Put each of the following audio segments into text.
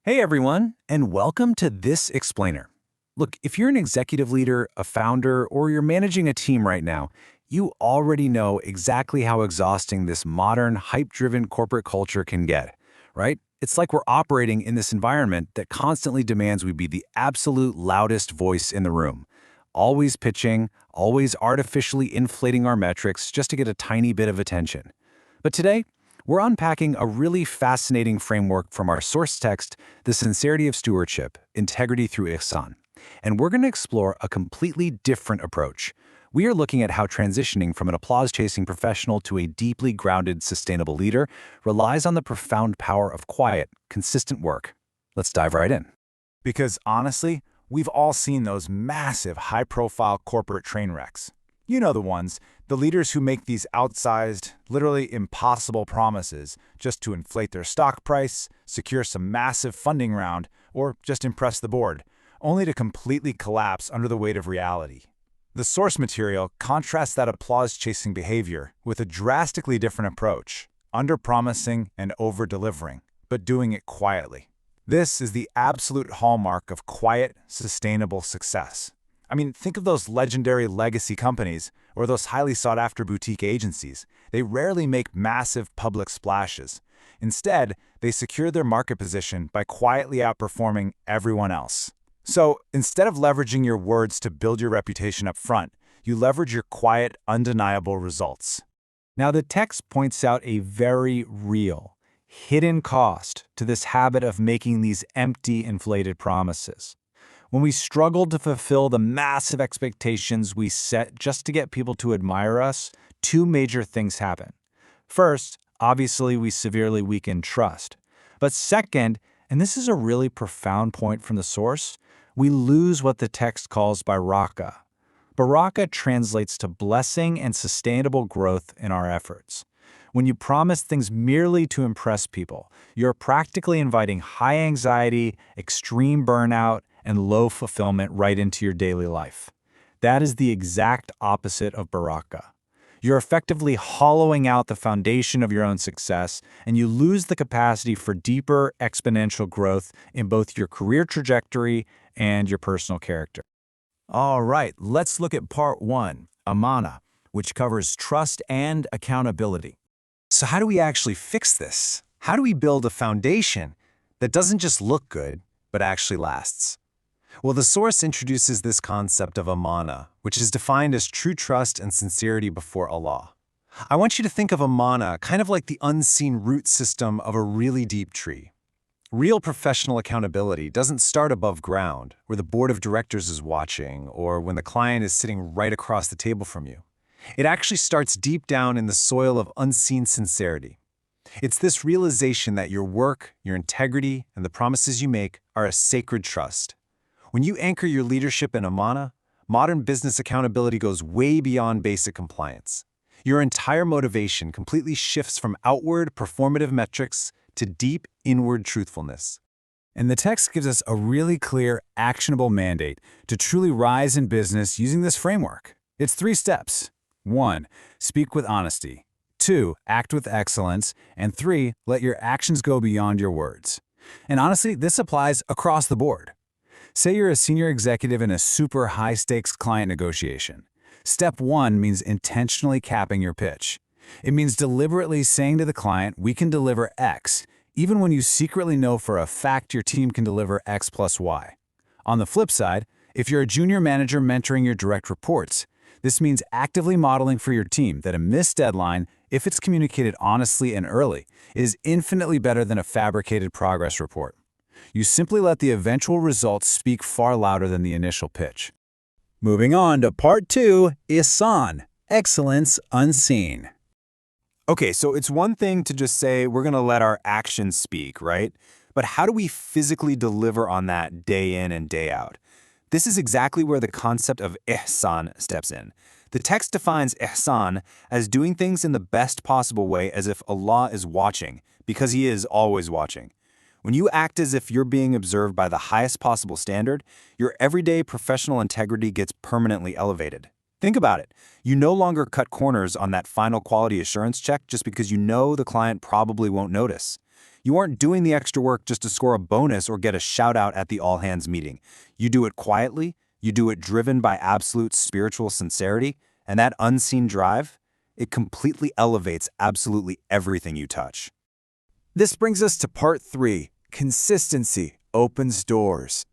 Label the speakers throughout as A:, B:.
A: Hey everyone, and welcome to This Explainer. Look, if you're an executive leader, a founder, or you're managing a team right now, you already know exactly how exhausting this modern, hype-driven corporate culture can get, right? It's like we're operating in this environment that constantly demands we be the absolute loudest voice in the room. Always pitching, always artificially inflating our metrics just to get a tiny bit of attention. But today, we're unpacking a really fascinating framework from our source text, The Sincerity of Stewardship, Integrity Through Ihsan. And we're going to explore a completely different approach. We are looking at how transitioning from an applause-chasing professional to a deeply grounded, sustainable leader relies on the profound power of quiet, consistent work. Let's dive right in.
B: Because honestly, we've all seen those massive, high-profile corporate train wrecks. You know the ones, the leaders who make these outsized, literally impossible promises just to inflate their stock price, secure some massive funding round, or just impress the board, only to completely collapse under the weight of reality. The source material contrasts that applause-chasing behavior with a drastically different approach, under-promising and over-delivering, but doing it quietly. This is the absolute hallmark of quiet, sustainable success. I mean, think of those legendary legacy companies or those highly sought-after boutique agencies. They rarely make massive public splashes. Instead, they secure their market position by quietly outperforming everyone else. So, instead of leveraging your words to build your reputation up front, you leverage your quiet, undeniable results.
A: Now, the text points out a very real, hidden cost to this habit of making these empty, inflated promises. When we struggle to fulfill the massive expectations we set just to get people to admire us, two major things happen. First, obviously, we severely weaken trust. But second, and this is a really profound point from the source, we lose what the text calls baraka. Baraka translates to blessing and sustainable growth in our efforts. When you promise things merely to impress people, you're practically inviting high anxiety, extreme burnout, and low fulfillment right into your daily life. That is the exact opposite of baraka. You're effectively hollowing out the foundation of your own success, and you lose the capacity for deeper, exponential growth in both your career trajectory and your personal character.
B: All right, let's look at part 1, Amana, which covers trust and accountability.
A: So how do we actually fix this? How do we build a foundation that doesn't just look good, but actually lasts? Well, the source introduces this concept of amana, which is defined as true trust and sincerity before Allah. I want you to think of amana kind of like the unseen root system of a really deep tree. Real professional accountability doesn't start above ground, where the board of directors is watching, or when the client is sitting right across the table from you. It actually starts deep down in the soil of unseen sincerity. It's this realization that your work, your integrity, and the promises you make are a sacred trust. When you anchor your leadership in amana, modern business accountability goes way beyond basic compliance. Your entire motivation completely shifts from outward performative metrics to deep inward truthfulness. And the text gives us a really clear, actionable mandate to truly rise in business using this framework. It's 3 steps. 1. Speak with honesty. 2. Act with excellence. And 3. Let your actions go beyond your words. And honestly, this applies across the board. Say you're a senior executive in a super high-stakes client negotiation. Step 1 means intentionally capping your pitch. It means deliberately saying to the client, we can deliver X, even when you secretly know for a fact your team can deliver X plus Y. On the flip side, if you're a junior manager mentoring your direct reports, this means actively modeling for your team that a missed deadline, if it's communicated honestly and early, is infinitely better than a fabricated progress report. You simply let the eventual results speak far louder than the initial pitch. Moving on to part 2, Ihsan, excellence unseen. Okay, so it's one thing to just say we're going to let our actions speak, right? But how do we physically deliver on that day in and day out? This is exactly where the concept of ihsan steps in. The text defines ihsan as doing things in the best possible way as if Allah is watching, because He is always watching. When you act as if you're being observed by the highest possible standard, your everyday professional integrity gets permanently elevated. Think about it. You no longer cut corners on that final quality assurance check just because you know the client probably won't notice. You aren't doing the extra work just to score a bonus or get a shout out at the all-hands meeting. You do it quietly, you do it driven by absolute spiritual sincerity, and that unseen drive, it completely elevates absolutely everything you touch.
B: This brings us to part 3, consistency opens doors.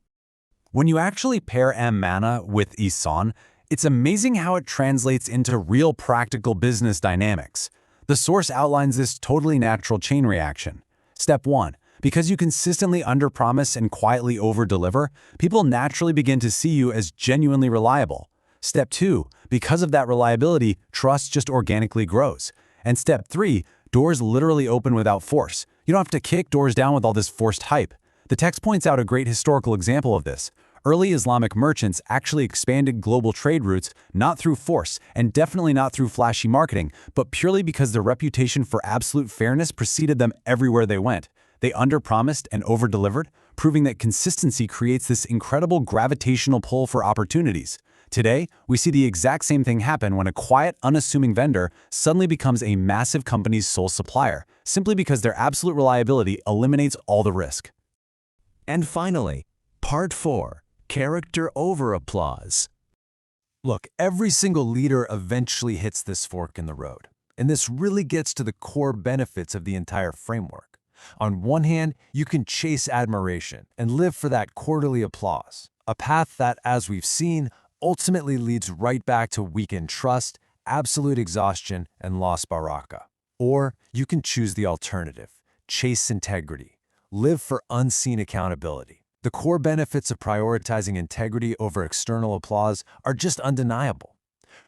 A: When you actually pair M-Mana with Isan, it's amazing how it translates into real practical business dynamics. The source outlines this totally natural chain reaction. Step 1. Because you consistently underpromise and quietly overdeliver, people naturally begin to see you as genuinely reliable. Step 2. Because of that reliability, trust just organically grows. And step 3. Doors literally open without force. You don't have to kick doors down with all this forced hype. The text points out a great historical example of this. Early Islamic merchants actually expanded global trade routes not through force and definitely not through flashy marketing, but purely because their reputation for absolute fairness preceded them everywhere they went. They underpromised and overdelivered, proving that consistency creates this incredible gravitational pull for opportunities. Today, we see the exact same thing happen when a quiet, unassuming vendor suddenly becomes a massive company's sole supplier, simply because their absolute reliability eliminates all the risk.
C: And finally, part 4, character over applause.
A: Look, every single leader eventually hits this fork in the road, and this really gets to the core benefits of the entire framework. On one hand, you can chase admiration and live for that quarterly applause, a path that, as we've seen, ultimately leads right back to weakened trust, absolute exhaustion, and lost baraka. Or you can choose the alternative, chase integrity, live for unseen accountability. The core benefits of prioritizing integrity over external applause are just undeniable.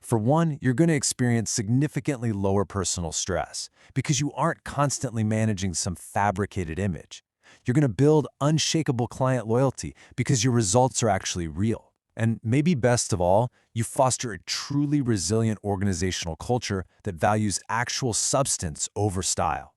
A: For one, you're going to experience significantly lower personal stress because you aren't constantly managing some fabricated image. You're going to build unshakable client loyalty because your results are actually real. And maybe best of all, you foster a truly resilient organizational culture that values actual substance over style.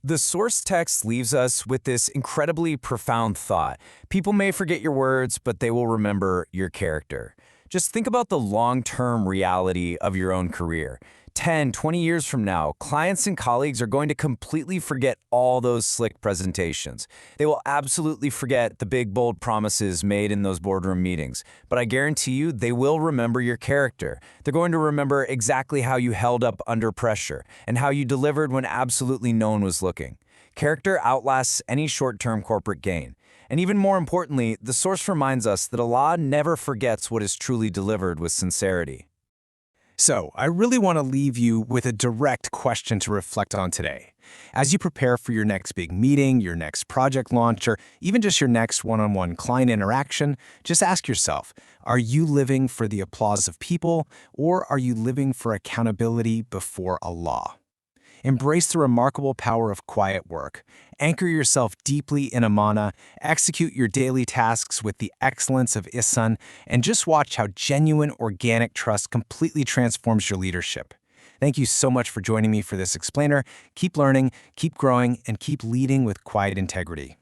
C: The source text leaves us with this incredibly profound thought. People may forget your words, but they will remember your character. Just think about the long-term reality of your own career. 10, 20 years from now, clients and colleagues are going to completely forget all those slick presentations. They will absolutely forget the big, bold promises made in those boardroom meetings. But I guarantee you, they will remember your character. They're going to remember exactly how you held up under pressure and how you delivered when absolutely no one was looking. Character outlasts any short-term corporate gain. And even more importantly, the source reminds us that Allah never forgets what is truly delivered with sincerity.
D: So, I really want to leave you with a direct question to reflect on today. As you prepare for your next big meeting, your next project launch, or even just your next one-on-one client interaction, just ask yourself, are you living for the applause of people, or are you living for accountability before Allah? Embrace the remarkable power of quiet work. Anchor yourself deeply in Amana, execute your daily tasks with the excellence of Ihsan, and just watch how genuine, organic trust completely transforms your leadership. Thank you so much for joining me for this explainer. Keep learning, keep growing, and keep leading with quiet integrity.